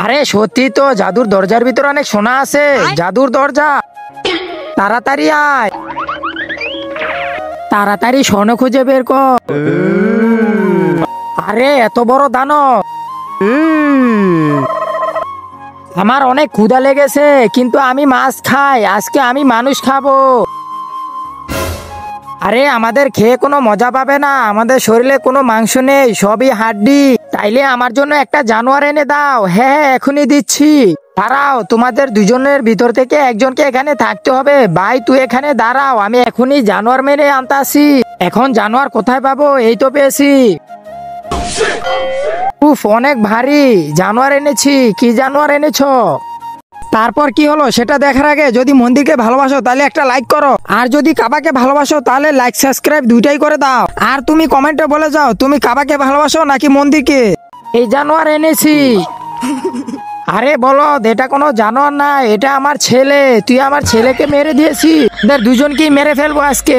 আরে সত্যি তো, জাদুর দরজার ভিতরে অনেক সোনা আছে। জাদুর দরজা, তাড়াতাড়ি আয়, তাড়াতাড়ি স্বর্ণ খুঁজে বের কর। আরে এত বড় দানব! আমার অনেক ক্ষুধা লেগেছে, কিন্তু আমি মাছ খাই, আজকে আমি মানুষ খাবো। আরে আমাদের খেয়ে কোনো মজা পাবে না, আমাদের শরীরে কোনো মাংস নেই, সবই হাড্ডি। তাইলে আমার জন্য একটা জানোয়ার এনে দাও। হ্যাঁ, এখনই দিচ্ছি। দাঁড়াও, তোমাদের দুজনের ভিতর থেকে একজনকে এখানে থাকতে হবে। ভাই তুই এখানে দাঁড়াও, আমি এখনই জানোয়ার মেরে আনতাছি। এখন জানোয়ার কোথায় পাবো? এই তো পেয়েছি। উফ, অনেক ভারী জানোয়ার এনেছি। কি জানোয়ার এনেছো? তারপর কি হলো সেটা দেখার আগে যদি মন্দিরকে ভালোবাসো তাহলে একটা লাইক করো, আর যদি কাবাকে ভালোবাসো তাহলে লাইক সাবস্ক্রাইব দুইটাই করে দাও। আর তুমি কমেন্টে বলে যাও তুমি কাবাকে ভালোবাসো নাকি মন্দিরকে। এই জানোয়ার এনেছি। আরে বলো, এটা কোনো জানোয়ার না, এটা আমার ছেলে। তুই আমার ছেলেকে মেরে দিয়েছি, দুজনকেই মেরে ফেলবো আজকে।